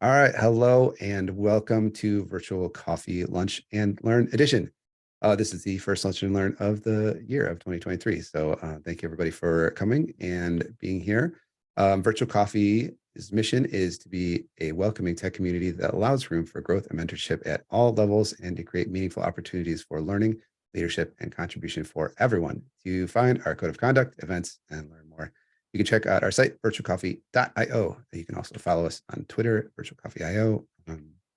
All right. Hello and welcome to Virtual Coffee Lunch and Learn Edition. This is the first Lunch and Learn of the year of 2023. So thank you everybody for coming and being here. Virtual Coffee's mission is to be a welcoming tech community that allows room for growth and mentorship at all levels and to create meaningful opportunities for learning, leadership, and contribution for everyone. To find our code of conduct, events, and learn more, you can check out our site, virtualcoffee.io. You can also follow us on Twitter, virtualcoffee.io.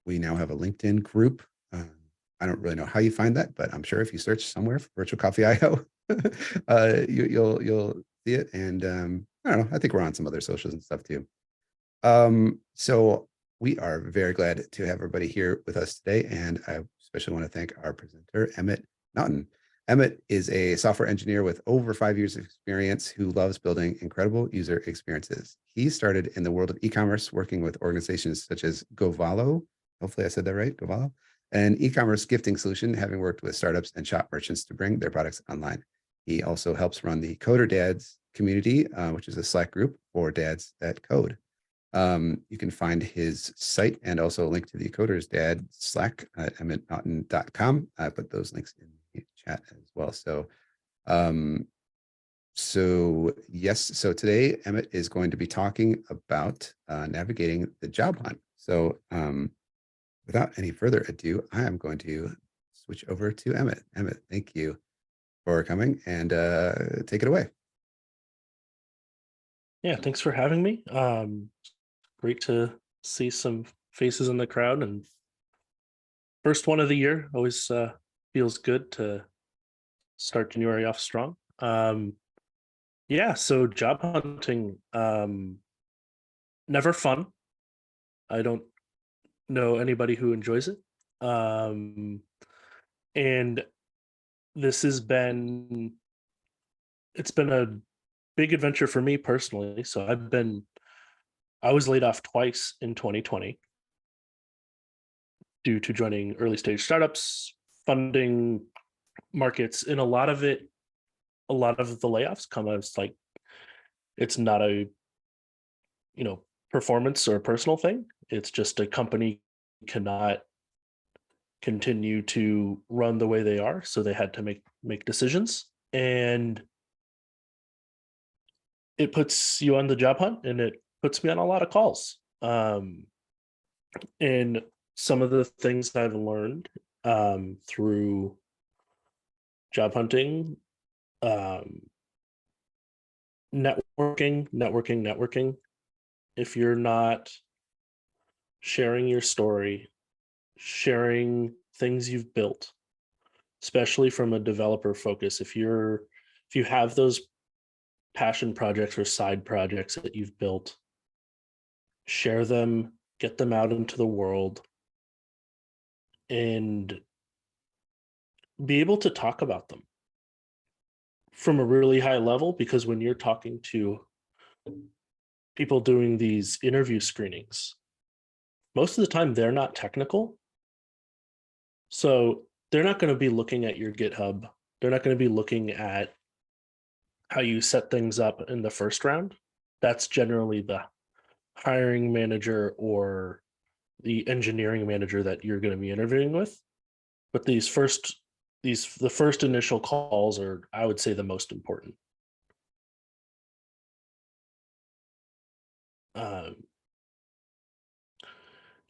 We now have a LinkedIn group. I don't really know how you find that, but I'm sure if you search somewhere for Virtual Coffee.io, you'll see it. And I don't know, I think we're on some other socials and stuff too. So we are very glad to have everybody here with us today. And I especially want to thank our presenter, Emmett Naughton. Emmett is a software engineer with over 5 years of experience who loves building incredible user experiences. He started in the world of e-commerce, working with organizations such as Govalo. Hopefully I said that right, Govalo, an e-commerce gifting solution, having worked with startups and shop merchants to bring their products online. He also helps run the Coder Dads community, which is a Slack group for dads that code. You can find his site and also a link to the Coder's Dad Slack at emmettnaughton.com. I put those links in the chat as well. So today Emmett is going to be talking about navigating the job hunt. So without any further ado, I am going to switch over to Emmett. Emmett, thank you for coming and take it away. Yeah, thanks for having me. Great to see some faces in the crowd, and first one of the year always feels good to start January off strong. Yeah, so job hunting, never fun. I don't know anybody who enjoys it. And this has been it's been a big adventure for me personally. So I was laid off twice in 2020 due to joining early stage startups, funding markets, and a lot of the layoffs come as like it's not a performance or a personal thing. It's just a company cannot continue to run the way they are, so they had to make decisions, and it puts you on the job hunt, and it puts me on a lot of calls. And some of the things I've learned through job hunting, um, networking. If you're not sharing your story, sharing things you've built, especially from a developer focus, if you have those passion projects or side projects that you've built, share them, get them out into the world, and be able to talk about them from a really high level, because when you're talking to people doing these interview screenings, most of the time they're not technical. So they're not going to be looking at your GitHub. They're not going to be looking at how you set things up in the first round. That's generally the hiring manager or the engineering manager that you're going to be interviewing with. But the first initial calls are, I would say, the most important. Um,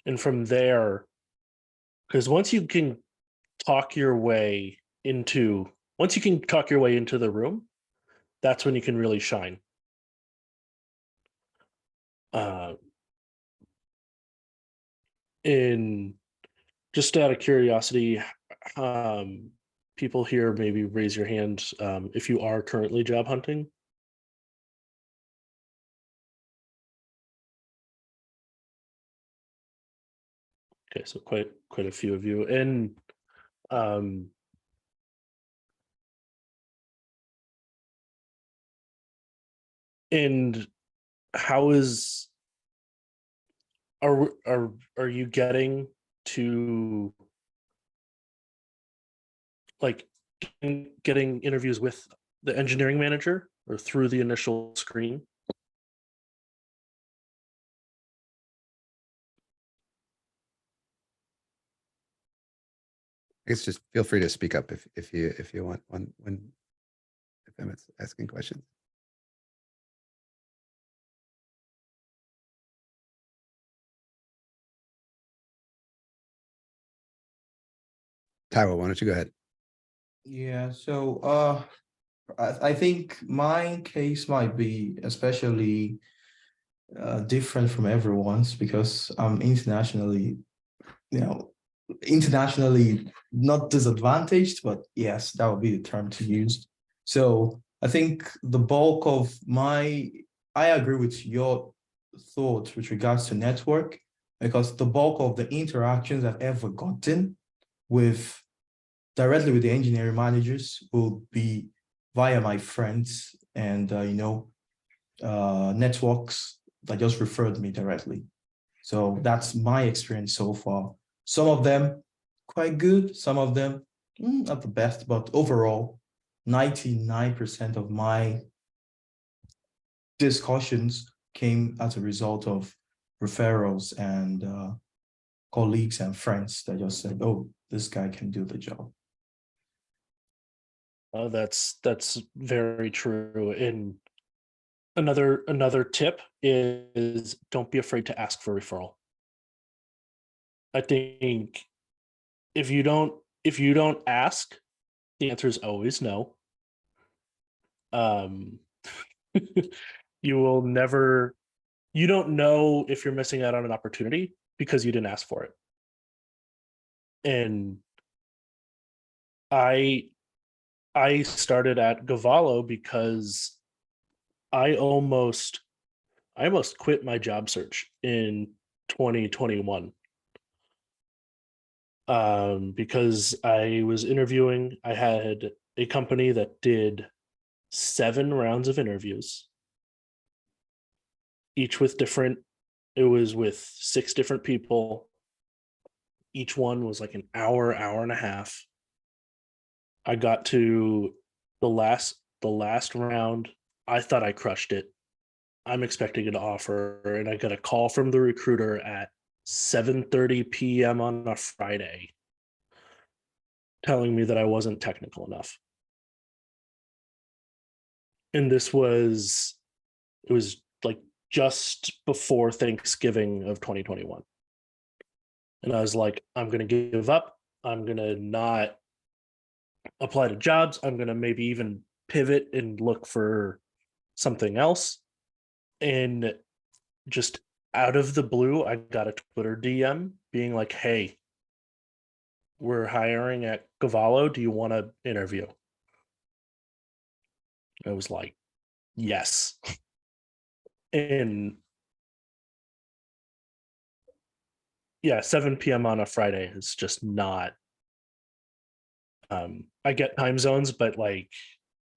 and from there, because talk your way once you can talk your way into the room, that's when you can really shine. In Just out of curiosity, people here, maybe raise your hand if you are currently job hunting. Okay, so quite a few of you. Um, and how is are you getting to like getting interviews with the engineering manager or through the initial screen? I guess just feel free to speak up if you want when if Emmett's asking questions. Taiwo, why don't you go ahead? Yeah, so I think my case might be especially different from everyone's because I'm internationally, you know, internationally not disadvantaged, but yes, that would be the term to use. So I think the bulk of I agree with your thoughts with regards to network, because the bulk of the interactions I've ever gotten with directly with the engineering managers will be via my friends and networks that just referred me directly. So that's my experience so far. Some of them quite good, some of them not the best, but overall, 99% of my discussions came as a result of referrals and colleagues and friends that just said, oh, this guy can do the job. That's very true. And another tip is don't be afraid to ask for referral. I think if you don't ask, the answer is always no. Um, you will never. You don't know if you're missing out on an opportunity because you didn't ask for it. And I I started at Gavallo because I almost I almost quit my job search in 2021 because I was interviewing. I had a company that did 7 rounds of interviews, each with different. It was with 6 different people. Each one was like an hour and a half. I got to the last round. I thought I crushed it. I'm expecting an offer, and I got a call from the recruiter at 7:30 p.m. on a Friday telling me that I wasn't technical enough. And it was like just before Thanksgiving of 2021. And I was like, I'm going to give up. I'm going to not apply to jobs. I'm going to maybe even pivot and look for something else. And just out of the blue, I got a Twitter DM being like, hey, we're hiring at Cavallo. Do you want to interview? I was like, yes. And yeah, 7 p.m. on a Friday is just not. I get time zones, but like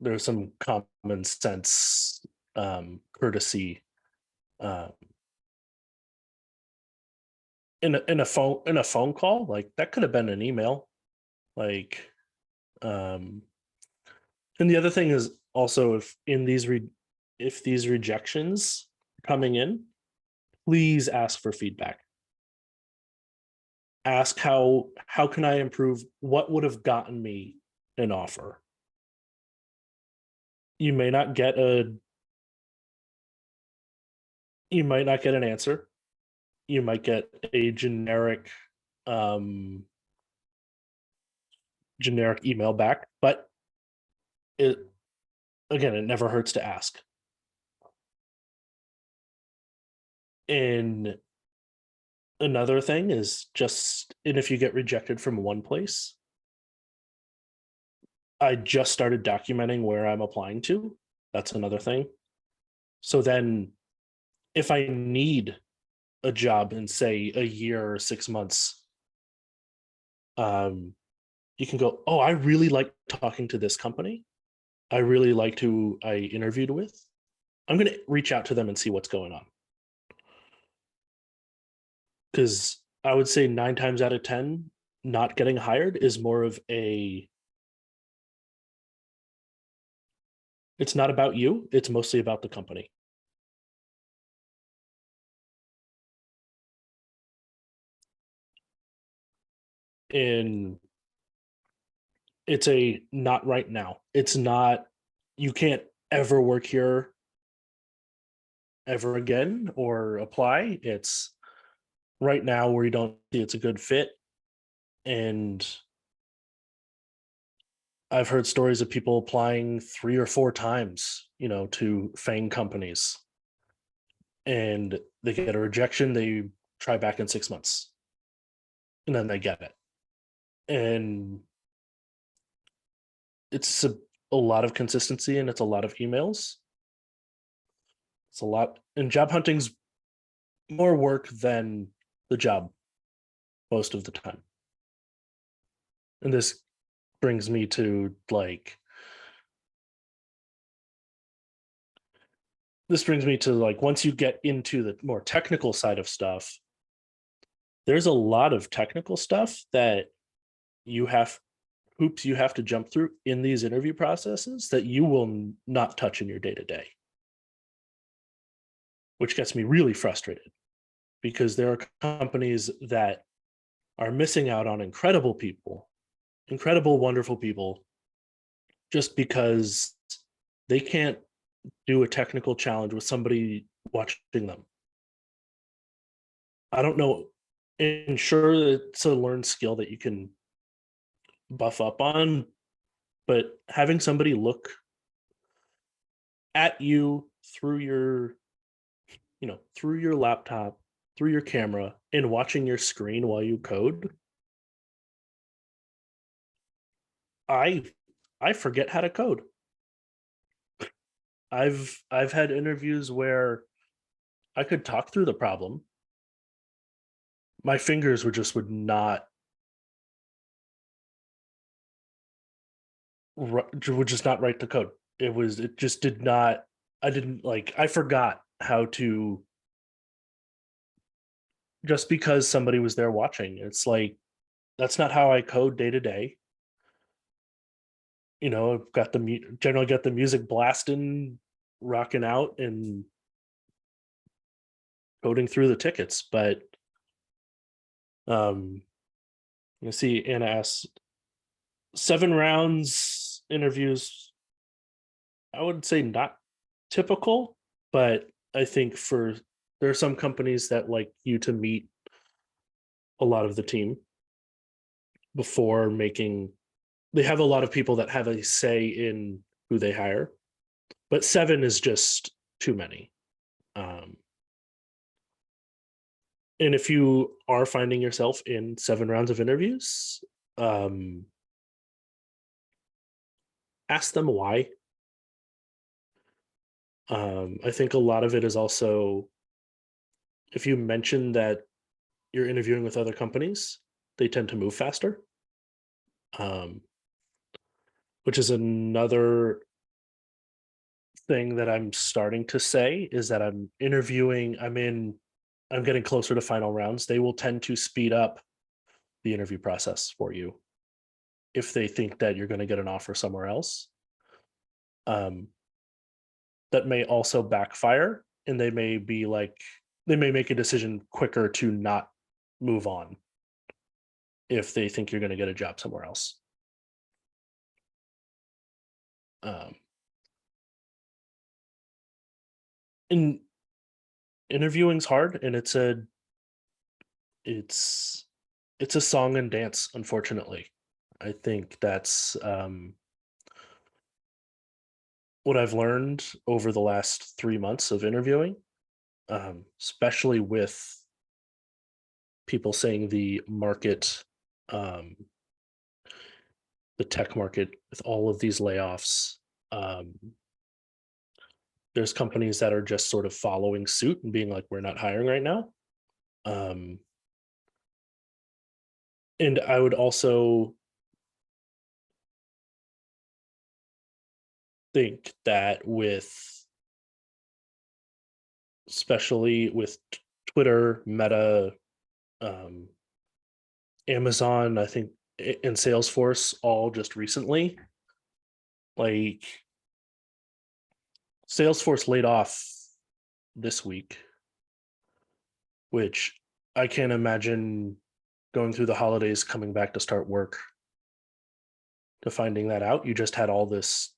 there's some common sense courtesy uh, in a phone call. Like that could have been an email. Like, um, and the other thing is also if these rejections coming in, please ask for feedback. Ask how can I improve? What would have gotten me an offer? You may not get a you might not get an answer. You might get a um generic email back, but it again, it never hurts to ask. And another thing is and if you get rejected from one place, I just started documenting where I'm applying to. That's another thing. So then if I need a job in say a year or 6 months, um, you can go, oh, I really like talking to this company. I really liked who I interviewed with. I'm going to reach out to them and see what's going on. Because I would say 9 times out of 10, not getting hired is more of it's not about you. It's mostly about the company. And it's a not right now. It's not, you can't ever work here ever again or apply. It's right now where you don't see it's a good fit. And I've heard stories of people applying 3 or 4 times, to FANG companies, and they get a rejection. They try back in 6 months, and then they get it. And it's a lot of consistency, and it's a lot of emails. It's a lot, and job hunting's more work than the job most of the time. And this brings me to once you get into the more technical side of stuff, there's a lot of technical stuff that you have hoops you have to jump through in these interview processes that you will not touch in your day to day, which gets me really frustrated because there are companies that are missing out on incredible people, incredible, wonderful people, just because they can't do a technical challenge with somebody watching them. I don't know. And sure, it's a learned skill that you can buff up on, but having somebody look at you through your laptop, through your camera, and watching your screen while you code, I I forget how to code. I've had interviews where I could talk through the problem. My fingers would not would just not write the code. It just did not. I didn't like. I forgot how to, just because somebody was there watching. It's like that's not how I code day to day. I've got generally got the music blasting, rocking out, and coding through the tickets. But um, you see, Anna asks 7 rounds interviews. I would say not typical, but I think there are some companies that like you to meet a lot of the team before making. They have a lot of people that have a say in who they hire, but 7 is just too many. And if you are finding yourself in 7 rounds of interviews, ask them why. I think a lot of it is also, if you mention that you're interviewing with other companies, they tend to move faster. Um, which is another thing that I'm starting to say, is that I'm getting closer to final rounds. They will tend to speed up the interview process for you if they think that you're going to get an offer somewhere else. That may also backfire, and they may make a decision quicker to not move on if they think you're going to get a job somewhere else. And interviewing's hard, and it's a song and dance, unfortunately. I think that's what I've learned over the last 3 months of interviewing, especially with people saying um, the tech market, with all of these layoffs. Um, there's companies that are just sort of following suit and being like, we're not hiring right now. And I would also think that especially with Twitter, Meta, um, Amazon, I think, and Salesforce, all just recently, like Salesforce laid off this week, which I can't imagine going through the holidays coming back to start work to finding that out. You just had all this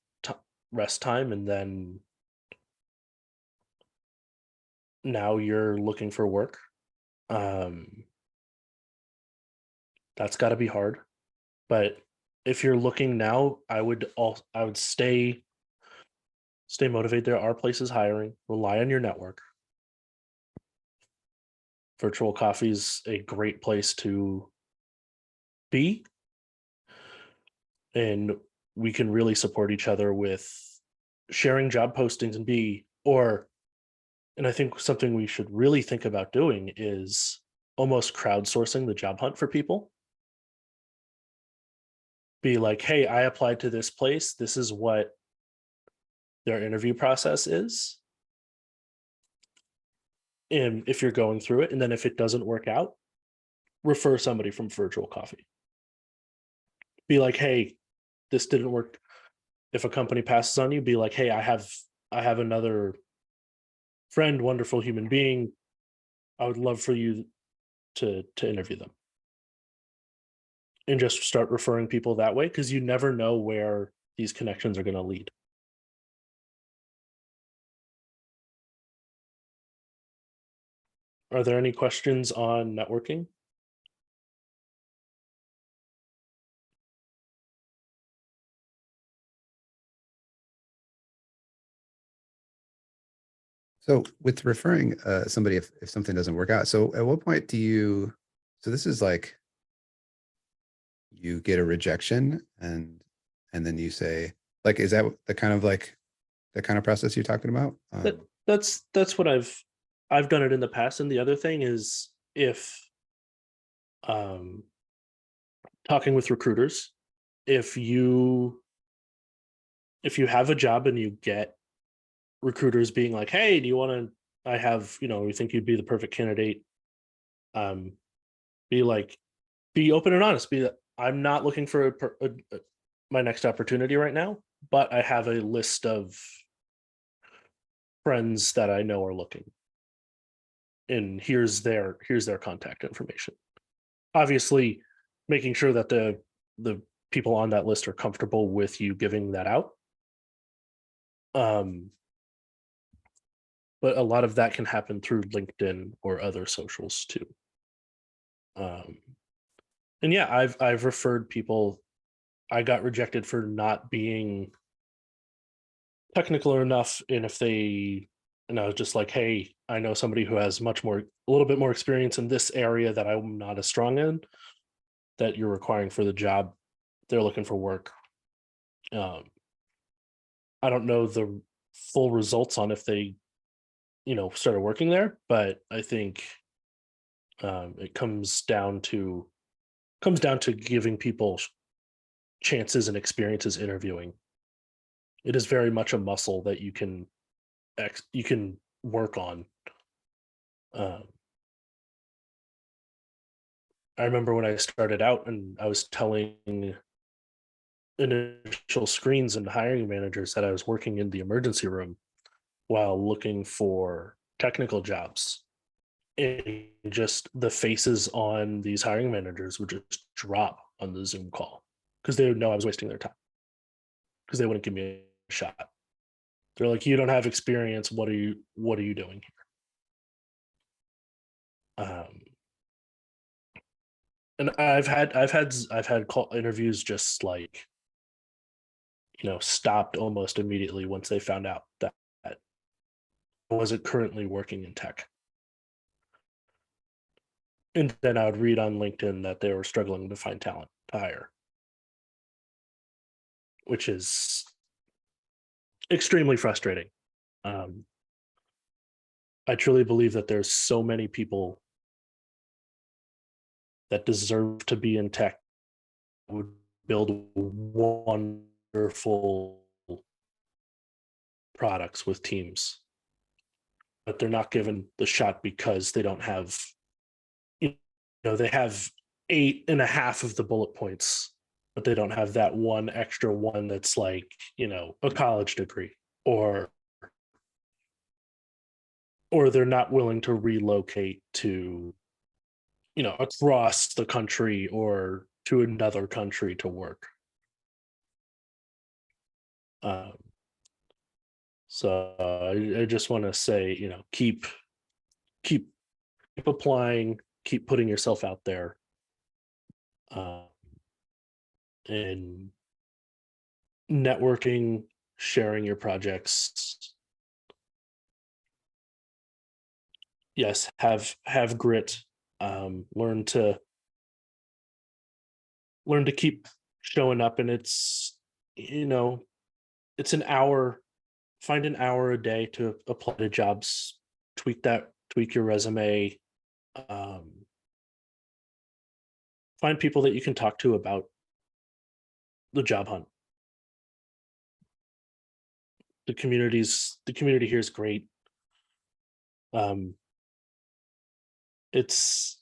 rest time, and then now you're looking for work. That's got to be hard. But if you're looking now, I would stay motivated. There are places hiring. Rely on your network. Virtual coffee is a great place to be, and we can really support each other with sharing job postings and I think something we should really think about doing is almost crowdsourcing the job hunt for people. Be like, hey, I applied to this place. This is what their interview process is. And if you're going through it, and then if it doesn't work out, refer somebody from virtual coffee. Be like, hey, this didn't work. If a company passes on you, be like, hey, I have another friend, wonderful human being. I would love for you to interview them. And just start referring people that way, because you never know where these connections are going to lead. Are there any questions on networking? So with referring somebody, if something doesn't work out, so at what point do you, so this is like you get a rejection and then you say, like, is that the kind of process you're talking about? That's what I've done it in the past. And the other thing is, if talking with recruiters, if you have a job and you get recruiters being like, hey, do you want to, I have, we think you'd be the perfect candidate. Be like, be open and honest. Be, I'm not looking for my next opportunity right now, but I have a list of friends that I know are looking, and here's their contact information. Obviously, making sure that the people on that list are comfortable with you giving that out. But a lot of that can happen through LinkedIn or other socials too. And yeah, I've referred people. I got rejected for not being technical enough, and I was just like, hey, I know somebody who has a little bit more experience in this area that I'm not as strong in, that you're requiring for the job. They're looking for work. I don't know the full results on if they, started working there, but I think it comes down to giving people chances and experiences interviewing. It is very much a muscle that you can work on. I remember when I started out and I was telling initial screens and hiring managers that I was working in the emergency room while looking for technical jobs. And just the faces on these hiring managers would just drop on the Zoom call, because they would know I was wasting their time, because they wouldn't give me a shot. They're like, you don't have experience. What are you doing here? And I've had call interviews just like, stopped almost immediately once they found out that I wasn't currently working in tech. And then I would read on LinkedIn that they were struggling to find talent to hire, which is extremely frustrating. I truly believe that there's so many people that deserve to be in tech, would build wonderful products with teams, but they're not given the shot because they don't have, they have 8.5 of the bullet points, but they don't have that one extra one that's like, a college degree, or they're not willing to relocate to, across the country or to another country to work. Um, so I just want to say, keep applying, keep putting yourself out there, uh, and networking, sharing your projects. Yes, have grit. Learn to keep showing up, and it's it's an hour. Find an hour a day to apply to jobs. Tweak your resume. Um, find people that you can talk to about the job hunt. The community here is great. It's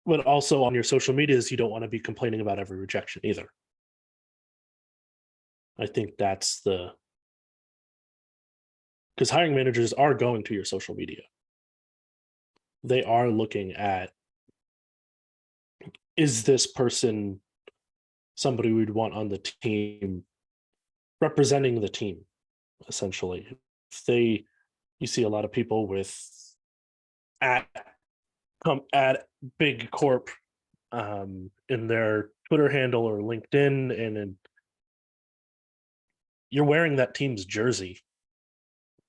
But also on your social medias, you don't want to be complaining about every rejection either. I think that's because hiring managers are going to your social media. They are looking at, is this person somebody we'd want on the team, representing the team, essentially. You see a lot of people with at big corp in their Twitter handle or LinkedIn, and you're wearing that team's jersey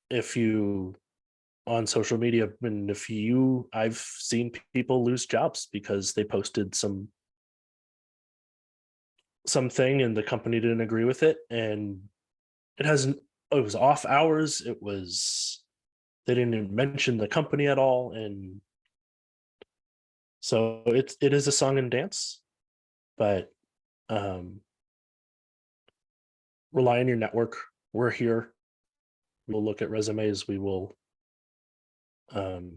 if you on social media. And I've seen people lose jobs because they posted something and the company didn't agree with it, and it was off hours. They didn't even mention the company at all, and so it is a song and dance, but rely on your network. We're here. We'll look at resumes. Um,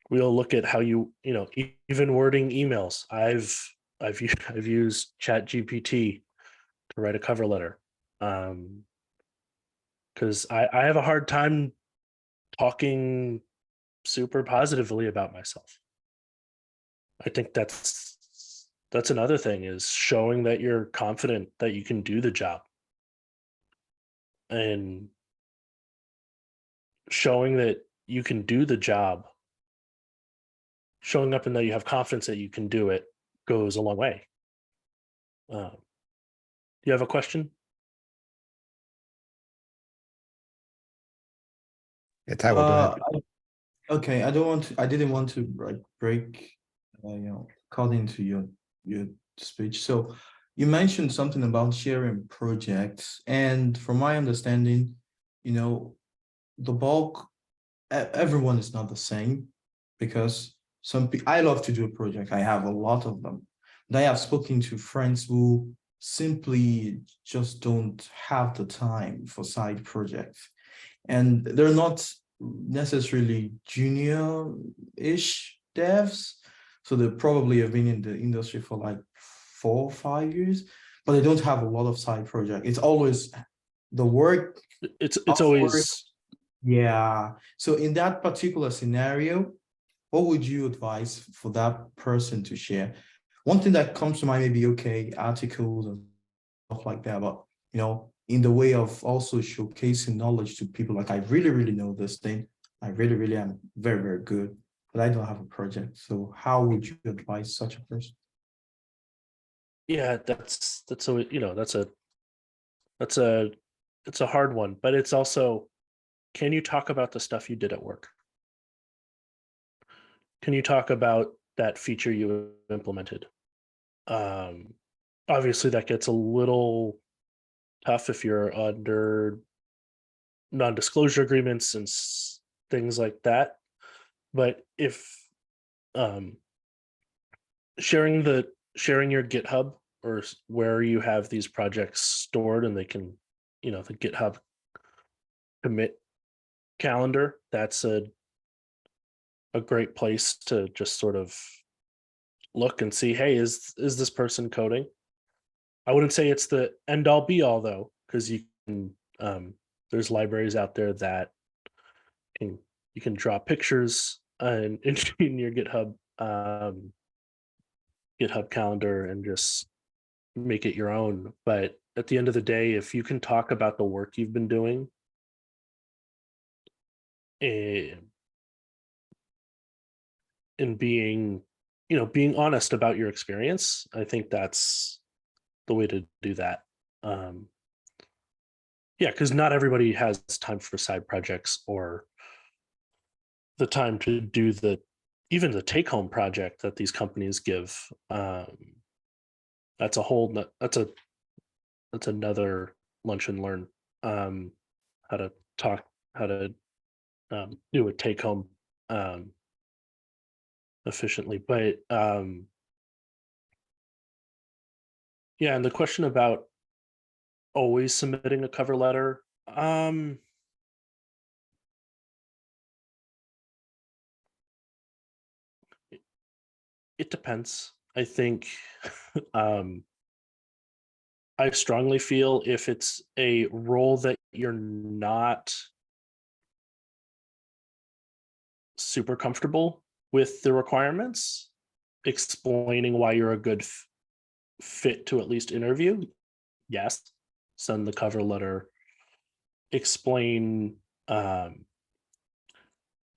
we'll look at how even wording emails. I've used Chat GPT to write a cover letter, because I have a hard time talking super positively about myself. I think that's another thing, is showing that you're confident that you can do the job, and showing that you can do the job, showing up and that you have confidence that you can do it goes a long way. Do you have a question? Yeah, Taiwo, go ahead. Okay, I didn't want to like break, cut into your speech. So you mentioned something about sharing projects, and from my understanding, the bulk, everyone is not the same, because I love to do a project. I have a lot of them. And I have spoken to friends who simply just don't have the time for side projects. And they're not necessarily junior-ish devs. So they probably have been in the industry for like 4 or 5 years, but they don't have a lot of side projects. It's always the work. It's Work. always Yeah. So in that particular scenario, what would you advise for that person to share? One thing that comes to mind may be, okay, articles and stuff like that, but in the way of also showcasing knowledge to people, like, I really, really know this thing. I really, really am very, very good, but I don't have a project. So how would you advise such a person? yeah, that's so that's a it's a hard one, but it's also, can you talk about the stuff you did at work? Can you talk about that feature you implemented? Um, Obviously, that gets a little tough if you're under non-disclosure agreements and things like that. But if um, sharing your GitHub, or where you have these projects stored, and they can, the GitHub commit calendar, that's a great place to just sort of look and see, hey, is this person coding? I wouldn't say it's the end all be all, though, because there's libraries out there that you can draw pictures in your GitHub calendar and just make it your own. But at the end of the day, if you can talk about the work you've been doing, and being, being honest about your experience, I think that's the way to do that. Um, yeah, because not everybody has time for side projects or the time to do even the take home project that these companies give. That's a whole that's another lunch and learn. um how to talk, how to do a take home um efficiently. But yeah, and the question about always submitting a cover letter, it depends, I think. um I strongly feel if it's a role that you're not super comfortable with the requirements, explaining why you're a good fit to at least interview, yes, send the cover letter, explain. um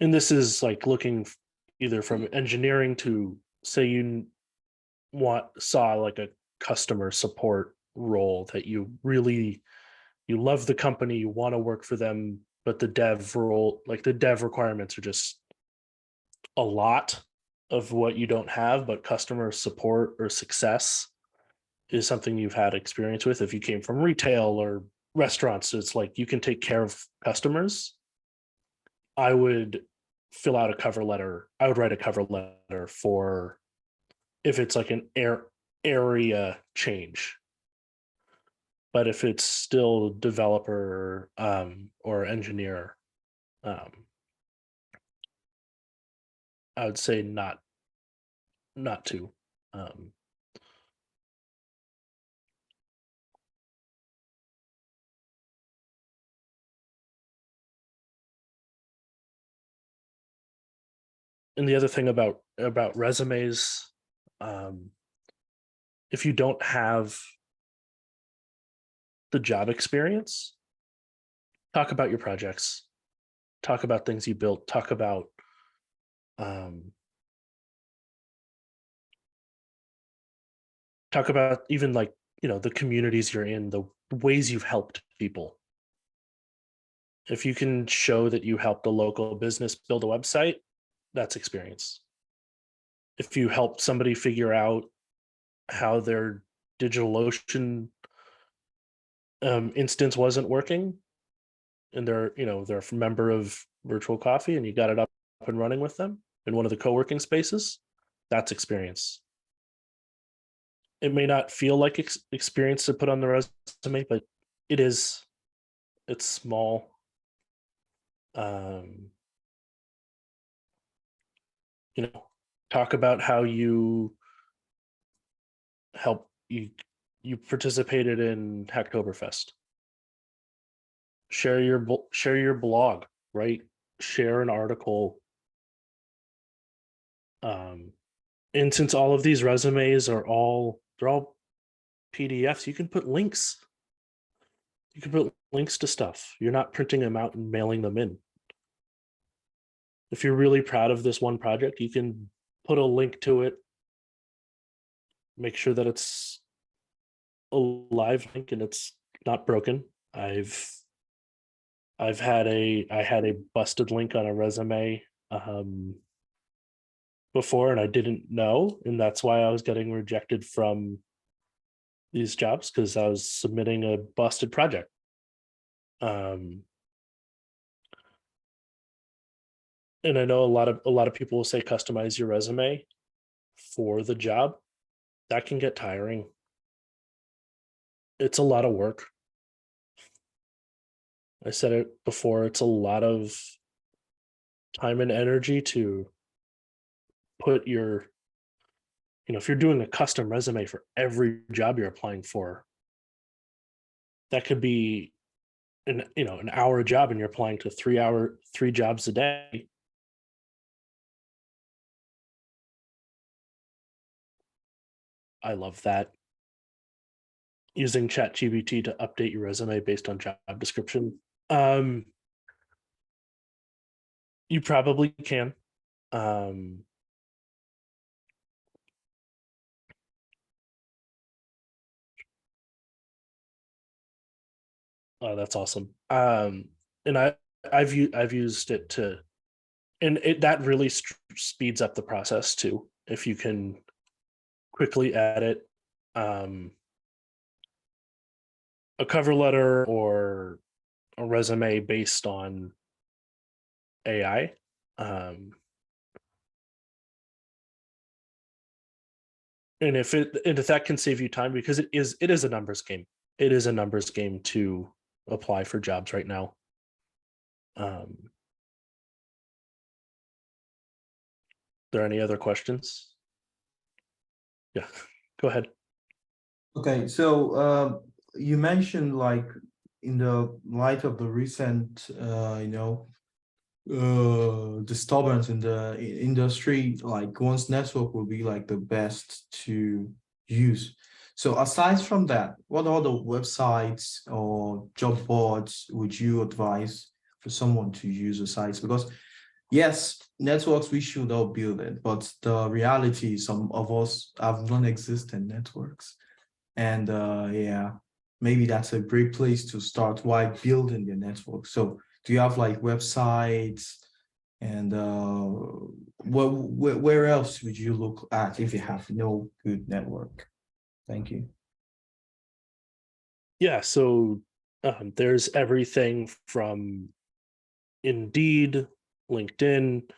and this is like looking either from engineering to, say you saw like a customer support role that you really, you love the company, you want to work for them, but the dev role, like the dev requirements are just a lot of what you don't have. But customer support or success is something you've had experience with. If you came from retail or restaurants, it's like you can take care of customers. I would fill out a cover letter. I would write a cover letter for if it's like an area change. But if it's still developer or engineer, um, I would say not to. Um, and the other thing about resumes, um, if you don't have the job experience, talk about your projects, talk about things you built, um, talk about even like, the communities you're in, the ways you've helped people. If you can show that you helped a local business build a website, that's experience. If you helped somebody figure out how their DigitalOcean instance wasn't working, and they're a member of Virtual Coffee, and you got it up and running with them in one of the co-working spaces, that's experience. It may not feel like experience to put on the resume, but it is. It's small. um you know Talk about how help you participated in Hacktoberfest. Share your blog, right? Share an article. um and since all of these resumes they're all PDFs, you can put links. You can put links to stuff. You're not printing them out and mailing them in. If you're really proud of this one project, you can put a link to it, make sure that it's a live link and it's not broken. I've I had a busted link on a resume before, and I didn't know, and that's why I was getting rejected from these jobs, because I was submitting a busted project. Um, and I know a lot of people will say customize your resume for the job. That can get tiring. It's a lot of work. I said it before, it's a lot of time and energy to put your, if you're doing a custom resume for every job you're applying for, that could be an hour job, and you're applying to 3 jobs a day. I love that. using ChatGPT to update your resume based on job description. You probably can. Oh, that's awesome. And I've used it to, and that really speeds up the process too. If you can quickly edit a cover letter or a resume based on AI. And if that can save you time, because it is a numbers game. It is a numbers game to apply for jobs right now. There any other questions? Yeah, go ahead. Okay, so you mentioned, like, in the light of the recent disturbance in the industry, like one's network will be like the best to use. So aside from that, what other websites or job boards would you advise for someone to use besides? Because yes, networks, we should all build it, but the reality is some of us have non-existent networks. And yeah, maybe that's a great place to start while building your network. So do you have like websites, and where else would you look at if you have no good network? Thank you. Yeah, so there's everything from Indeed, LinkedIn.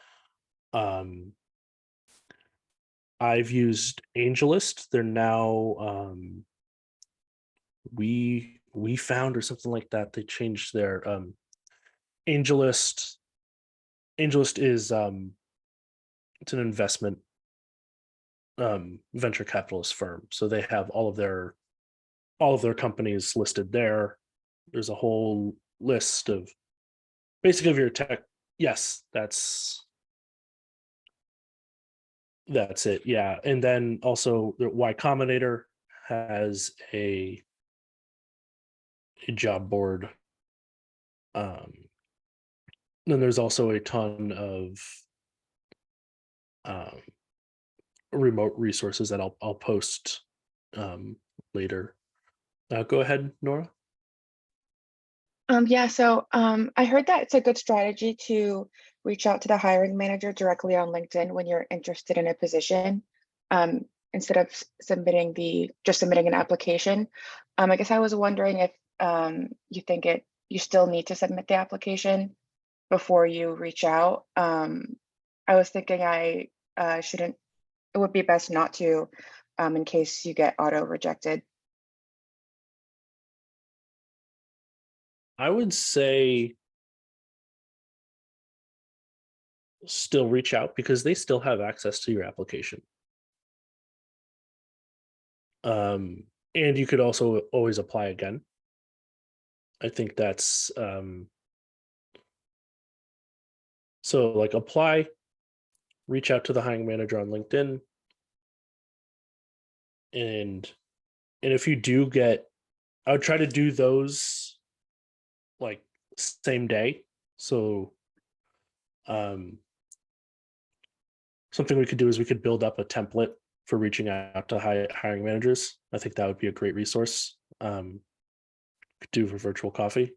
I've used AngelList. They're now we found, or something like that. They changed their AngelList. AngelList is it's an investment venture capitalist firm. So they have all of their companies listed there. There's a whole list of basically of your tech. Yes, that's it. Yeah. And then also the Y Combinator has a job board. Then there's also a ton of um, remote resources that I'll post later. Go ahead, Nora. Yeah, so I heard that it's a good strategy to reach out to the hiring manager directly on LinkedIn when you're interested in a position, instead of submitting an application. I guess I was wondering if you think you still need to submit the application before you reach out. I was thinking I shouldn't. It would be best not to, in case you get auto rejected. I would say still reach out, because they still have access to your application. And you could also always apply again. I think that's so, like, apply, reach out to the hiring manager on LinkedIn, and if you do get, I would try to do those like same day. So something we could do is we could build up a template for reaching out to hiring managers. I think that would be a great resource. Could do for virtual coffee.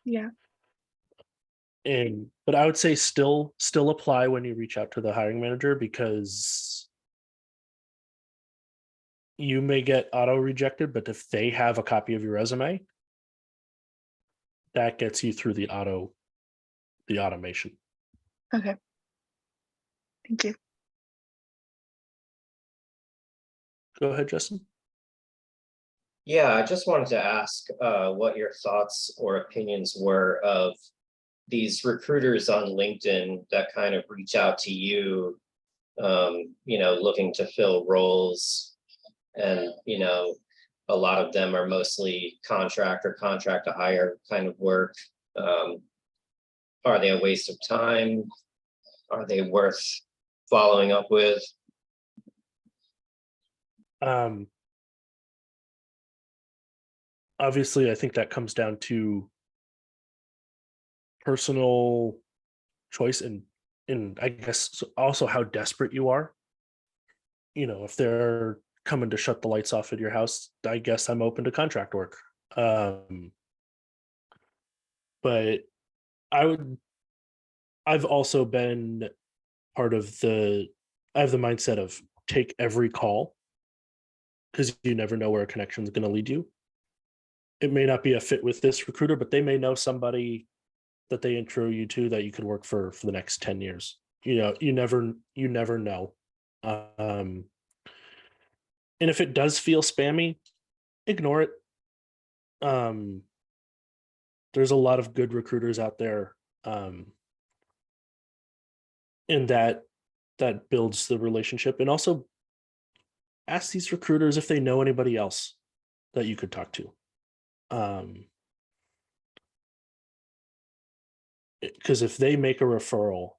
Yeah. But I would say still apply when you reach out to the hiring manager, because you may get auto rejected, but if they have a copy of your resume, that gets you through the automation. Okay. Thank you. Go ahead, Justin. Yeah, I just wanted to ask what your thoughts or opinions were of these recruiters on LinkedIn that kind of reach out to you, looking to fill roles. And, a lot of them are mostly contract to hire kind of work. Are they a waste of time? Are they worth following up with? obviously, I think that comes down to personal choice and I guess also how desperate you are. If they're coming to shut the lights off at your house, I guess I'm open to contract work. But I would I've also been part of I have the mindset of take every call because you never know where a connection is going to lead you. It may not be a fit with this recruiter, but they may know somebody that they intro you to that you could work for the next 10 years. You never know. Um, and if it does feel spammy, ignore it. Um, there's a lot of good recruiters out there. And that builds the relationship. And also ask these recruiters if they know anybody else that you could talk to. Because if they make a referral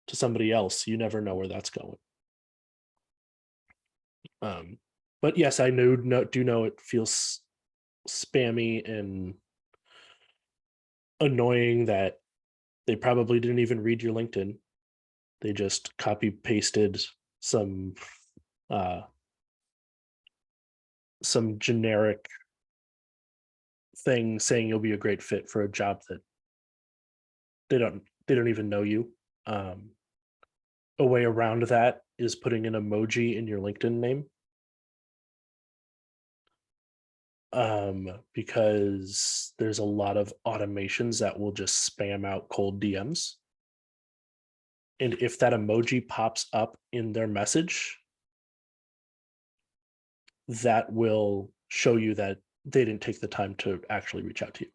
to somebody else, you never know where that's going. But yes, I do know it feels spammy and annoying that they probably didn't even read your LinkedIn. They just copy pasted some generic thing saying you'll be a great fit for a job that they don't even know you. A way around that is putting an emoji in your LinkedIn name. Because there's a lot of automations that will just spam out cold DMs. And if that emoji pops up in their message, that will show you that they didn't take the time to actually reach out to you.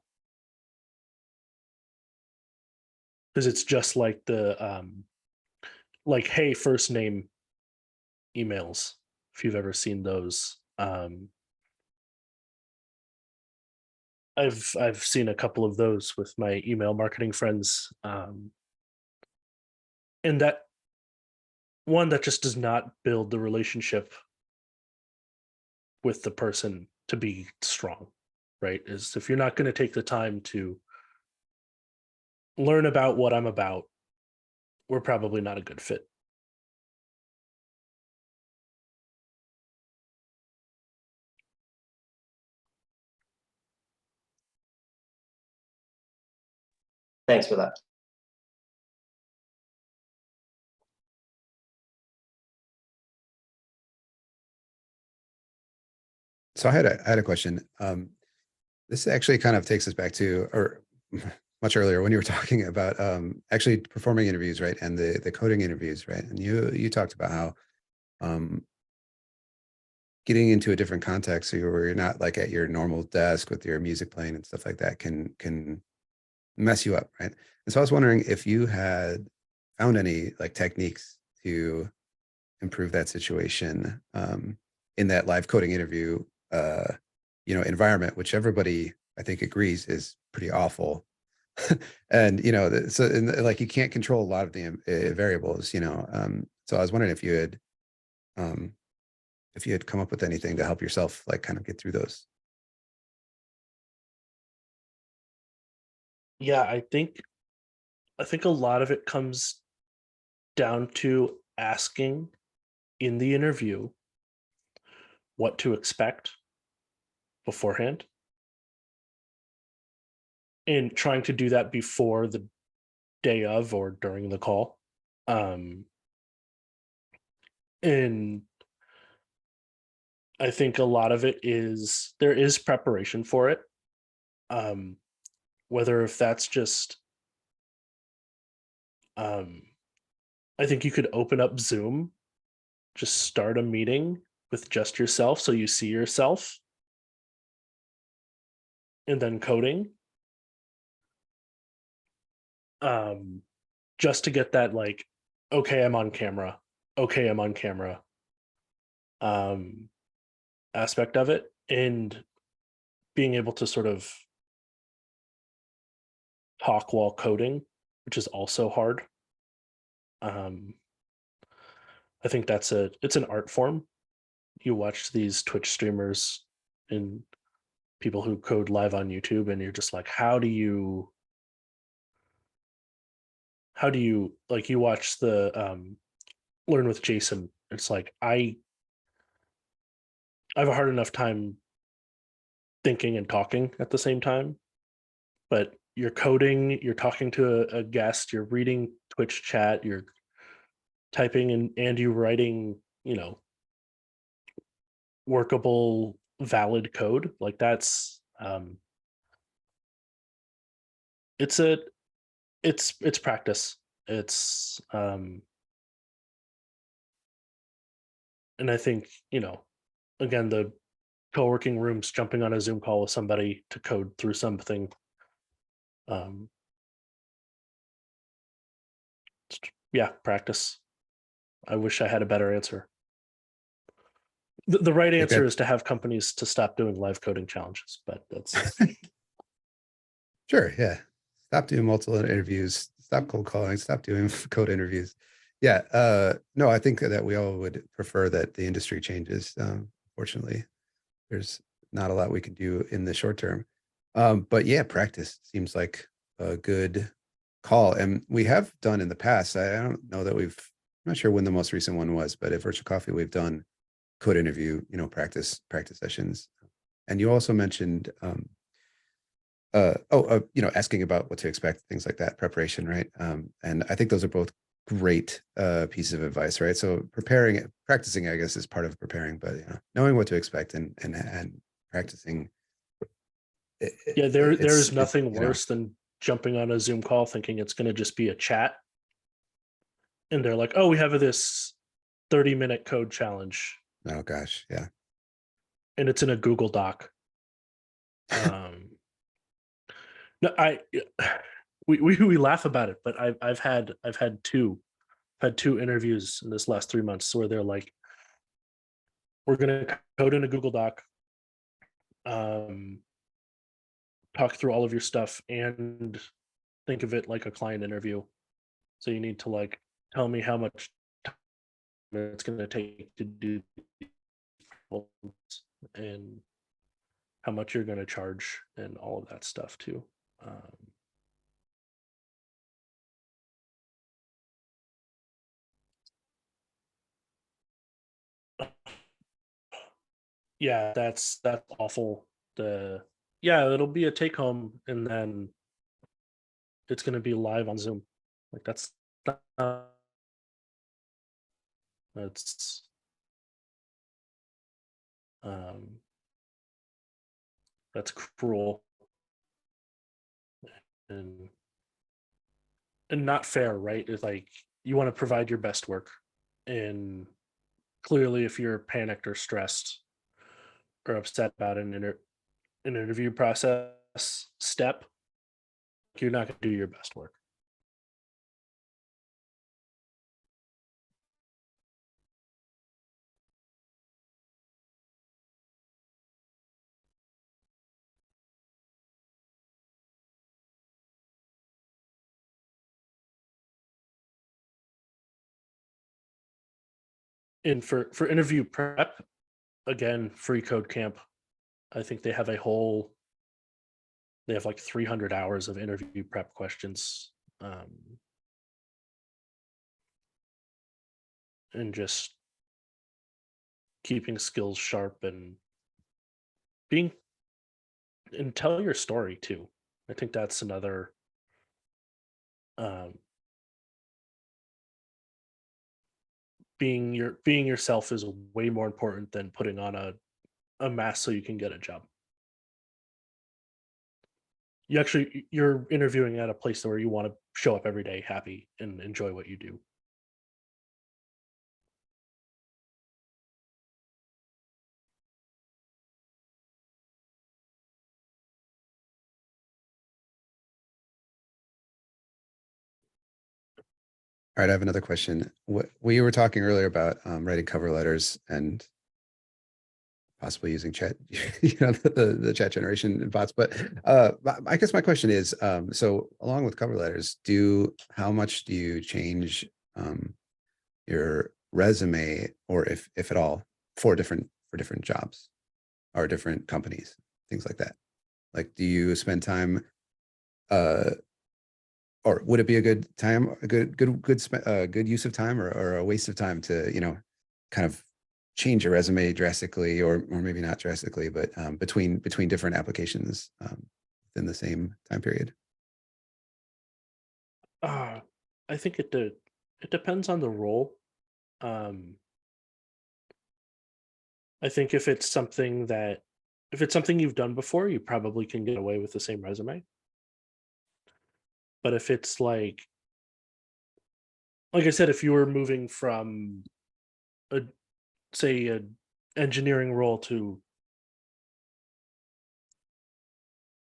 Because it's just like like, hey, first name emails, if you've ever seen those. I've seen a couple of those with my email marketing friends. And that just does not build the relationship with the person to be strong, right? Is if you're not going to take the time to learn about what I'm about, we're probably not a good fit. Thanks for that. So I had a question. This actually kind of takes us back to, or much earlier when you were talking about actually performing interviews, right? And the coding interviews, right? And you talked about how getting into a different context where you're not like at your normal desk with your music playing and stuff like that can mess you up, right? And so I was wondering if you had found any like techniques to improve that situation in that live coding interview environment, which everybody I think agrees is pretty awful. And so like you can't control a lot of the variables. So I was wondering um, if you had come up with anything to help yourself like kind of get through those. Yeah, I think a lot of it comes down to asking in the interview what to expect beforehand and trying to do that before the day of or during the call. And I think a lot of it is there is preparation for it. Whether if that's just I think you could open up Zoom, just start a meeting with just yourself so you see yourself and then coding. Just to get that like, okay, I'm on camera. Okay, I'm on camera. Aspect of it and being able to sort of talk while coding, which is also hard. I think it's an art form. You watch these Twitch streamers and people who code live on YouTube, and you're just like, how do you like, you watch the Learn with Jason, it's like I have a hard enough time thinking and talking at the same time, but you're coding, you're talking to a guest, you're reading Twitch chat, you're typing and you're writing, workable, valid code. Like that's it's practice. It's and I think, again, the co-working rooms, jumping on a Zoom call with somebody to code through something. Yeah, practice. I wish I had a better answer. The right answer is to have companies to stop doing live coding challenges, but that's Sure. Yeah. Stop doing multiple interviews. Stop cold calling. Stop doing code interviews. Yeah. No, I think that we all would prefer that the industry changes. Fortunately, there's not a lot we can do in the short term. But yeah, practice seems like a good call. And we have done in the past. I don't know that I'm not sure when the most recent one was, but at Virtual Coffee, we've done code interview, practice sessions. And you also mentioned asking about what to expect, things like that, preparation, right? And I think those are both great pieces of advice, right? So practicing, I guess, is part of preparing, but knowing what to expect and practicing. Yeah, there's nothing worse than jumping on a Zoom call thinking it's going to just be a chat, and they're like, "Oh, we have this 30-minute code challenge." Oh gosh, yeah. And it's in a Google Doc. No, we laugh about it, but I've had two interviews in this last 3 months where they're like, "We're gonna code in a Google Doc, talk through all of your stuff, and think of it like a client interview. So you need to like tell me how much time it's gonna take to do and how much you're gonna charge and all of that stuff too." Yeah, that's awful. It'll be a take home, and then it's gonna be live on Zoom. Like that's that's um that's cruel and not fair, right? It's like you want to provide your best work, and clearly, if you're panicked or stressed or upset about an interview process step, you're not going to do your best work. And for interview prep, again, free code camp. I think they have like 300 hours of interview prep questions, and just keeping skills sharp and tell your story too. I think that's another, um, being yourself is way more important than putting on a mask so you can get a job. You're interviewing at a place where you want to show up every day happy and enjoy what you do. All right, I have another question. We were talking earlier about writing cover letters and possibly using chat, the chat generation bots. But I guess my question is, so along with cover letters, how much do you change your resume, or if at all, for different jobs or different companies, things like that? Like, do you spend time, or would it be a good time, a good use of time, or a waste of time to, kind of change your resume drastically, or maybe not drastically, but between different applications within the same time period? I think it depends on the role. Um, I think if it's something you've done before, you probably can get away with the same resume. But if it's like I said, if you were moving from a say a engineering role to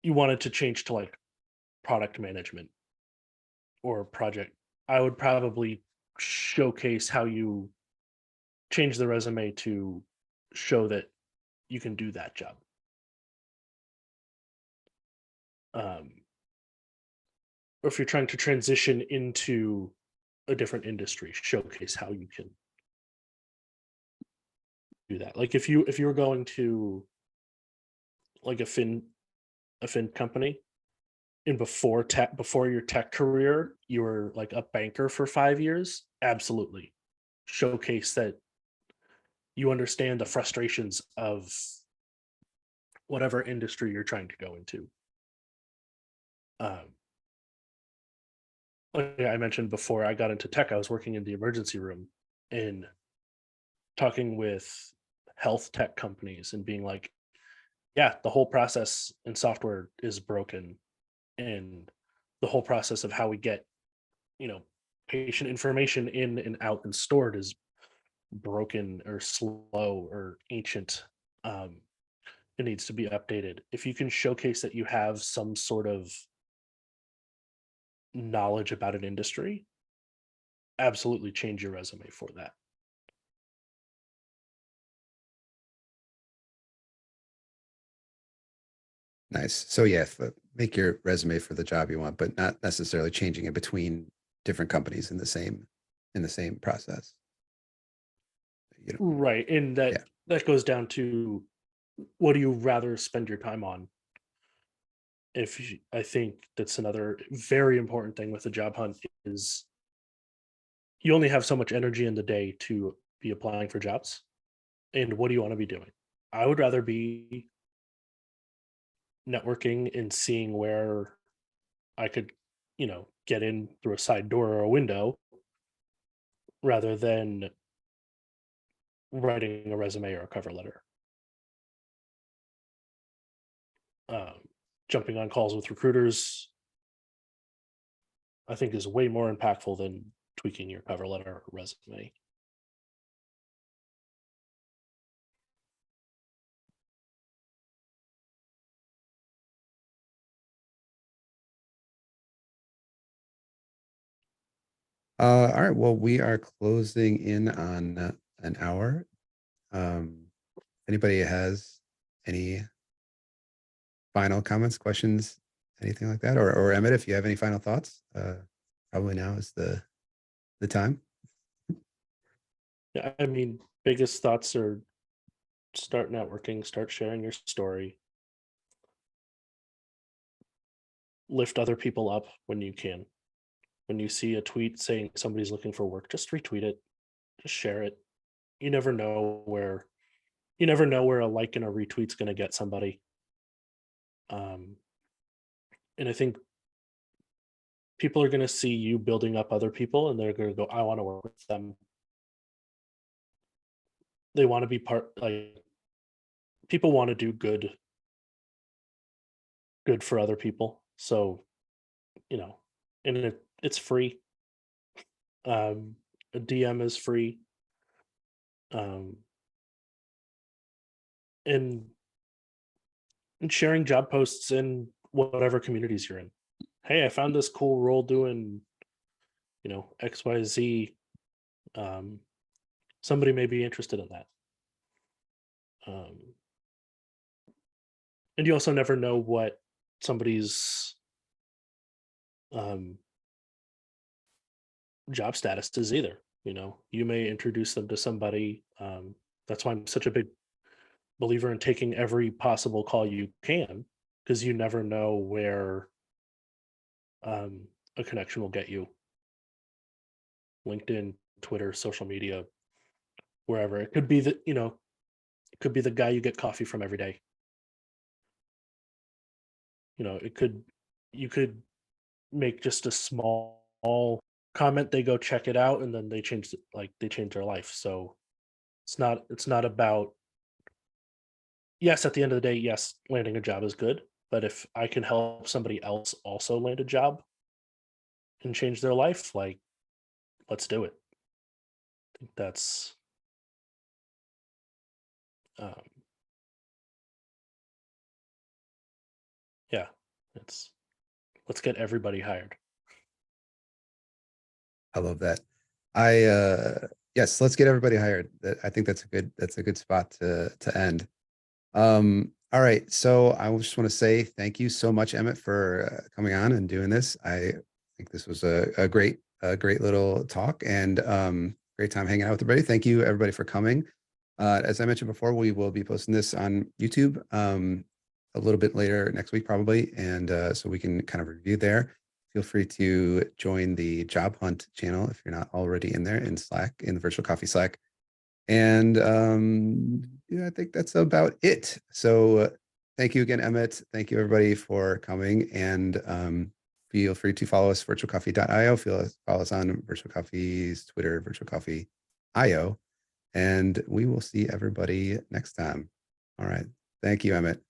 you wanted to change to like product management or project, I would probably showcase how you change the resume to show that you can do that job. Um, or if you're trying to transition into a different industry, showcase how you can do that. Like if you were going to like a fin company, and before your tech career, you were like a banker for 5 years, absolutely showcase that you understand the frustrations of whatever industry you're trying to go into. Um, like I mentioned before I got into tech, I was working in the emergency room and talking with health tech companies and being like, yeah, the whole process in software is broken, and the whole process of how we get, you know, patient information in and out and stored is broken or slow or ancient. Um, it needs to be updated. If you can showcase that you have some sort of knowledge about an industry, absolutely change your resume for that. Nice. So yeah, make your resume for the job you want, but not necessarily changing it between different companies in the same process. Right. And Yeah. that goes down to what do you rather spend your time on? I think that's another very important thing with a job hunt is you only have so much energy in the day to be applying for jobs. And what do you want to be doing? I would rather be networking and seeing where I could, get in through a side door or a window rather than writing a resume or a cover letter. Um, Jumping on calls with recruiters, I think, is way more impactful than tweaking your cover letter or resume. All right. Well, we are closing in on an hour. Anybody has any final comments, questions, anything like that? Or Emmett, if you have any final thoughts, probably now is the time. Yeah, I mean, biggest thoughts are start networking, start sharing your story, lift other people up when you can. When you see a tweet saying somebody's looking for work, just retweet it, just share it. You never know where a like and a retweet's going to get somebody. Um, and I think people are going to see you building up other people, and they're going to go, "I want to work with them." They want to be part. Like people want to do good for other people. So you know, and it's free. A DM is free. Um, and and sharing job posts in whatever communities you're in. Hey, I found this cool role doing, XYZ. Um, Somebody may be interested in that. Um, and you also never know what somebody's um, job status is either. You may introduce them to somebody. That's why I'm such a big believer in taking every possible call you can, because you never know where a connection will get you. LinkedIn, Twitter, social media, wherever. It could be it could be the guy you get coffee from every day. You could make just a small comment, they go check it out, and then they change their life. So it's not about, yes, at the end of the day, yes, landing a job is good, but if I can help somebody else also land a job and change their life, like, let's do it. I think that's um yeah, let's get everybody hired. I love that. Yes, let's get everybody hired. I think that's a good spot to end. All right. So I just want to say thank you so much, Emmett, for coming on and doing this. I think this was a great little talk, and great time hanging out with everybody. Thank you everybody for coming. As I mentioned before, we will be posting this on YouTube a little bit later next week, probably. And so we can kind of review there. Feel free to join the Job Hunt channel if you're not already in there in Slack, in the Virtual Coffee Slack. And yeah, I think that's about it. So thank you again, Emmett. Thank you everybody for coming. And feel free to follow us, virtualcoffee.io. Follow us on Virtual Coffee's Twitter, Virtual Coffee IO. And we will see everybody next time. All right. Thank you, Emmett.